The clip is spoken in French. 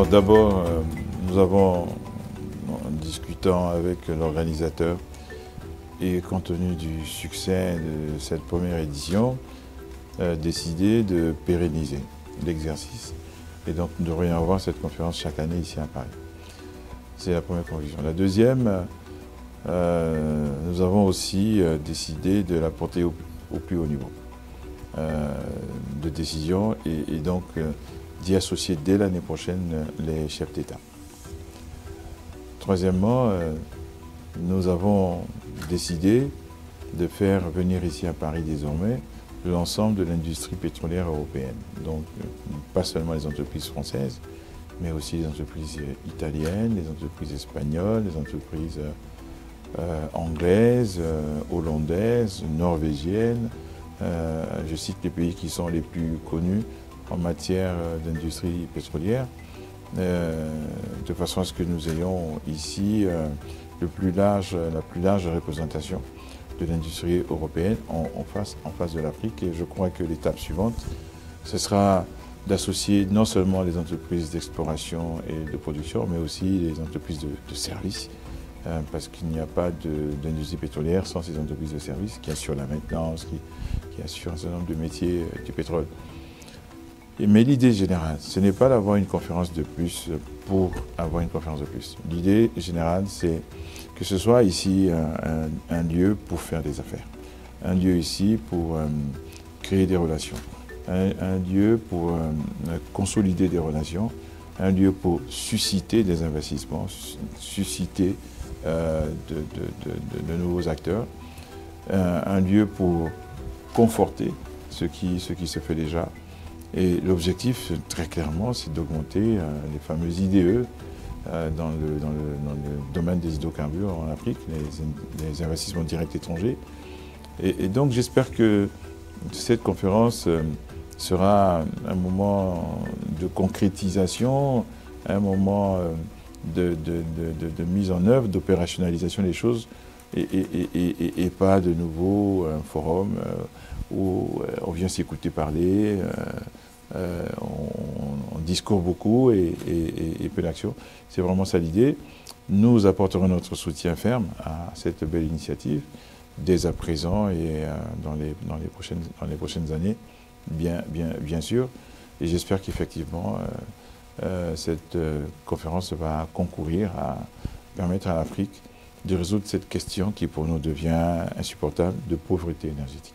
Alors d'abord, nous avons, en discutant avec l'organisateur et compte tenu du succès de cette première édition, décidé de pérenniser l'exercice. Et donc nous devrions avoir cette conférence chaque année ici à Paris. C'est la première conclusion. La deuxième, nous avons aussi décidé de la porter au plus haut niveau de décision et donc d'y associer dès l'année prochaine les chefs d'État. Troisièmement, nous avons décidé de faire venir ici à Paris désormais l'ensemble de l'industrie pétrolière européenne. Donc pas seulement les entreprises françaises, mais aussi les entreprises italiennes, les entreprises espagnoles, les entreprises anglaises, hollandaises, norvégiennes. Je cite les pays qui sont les plus connus en matière d'industrie pétrolière, de façon à ce que nous ayons ici la plus large représentation de l'industrie européenne en face de l'Afrique. Et je crois que l'étape suivante, ce sera d'associer non seulement les entreprises d'exploration et de production, mais aussi les entreprises de services, parce qu'il n'y a pas d'industrie pétrolière sans ces entreprises de services qui assurent la maintenance, qui assurent un certain nombre de métiers du pétrole. Mais l'idée générale, ce n'est pas d'avoir une conférence de plus pour avoir une conférence de plus. L'idée générale, c'est que ce soit ici un lieu pour faire des affaires, un lieu ici pour créer des relations, un lieu pour consolider des relations, un lieu pour susciter des investissements, susciter de nouveaux acteurs, un lieu pour conforter ce qui se fait déjà. Et l'objectif, très clairement, c'est d'augmenter les fameuses IDE dans le domaine des hydrocarbures en Afrique, les investissements directs étrangers. Et donc j'espère que cette conférence sera un moment de concrétisation, un moment de mise en œuvre, d'opérationnalisation des choses, et pas de nouveau un forum où on vient s'écouter parler, on discourt beaucoup et peu d'action. C'est vraiment ça l'idée. Nous apporterons notre soutien ferme à cette belle initiative dès à présent et dans les prochaines années, bien sûr. Et j'espère qu'effectivement, cette conférence va concourir à permettre à l'Afrique de résoudre cette question qui pour nous devient insupportable de pauvreté énergétique.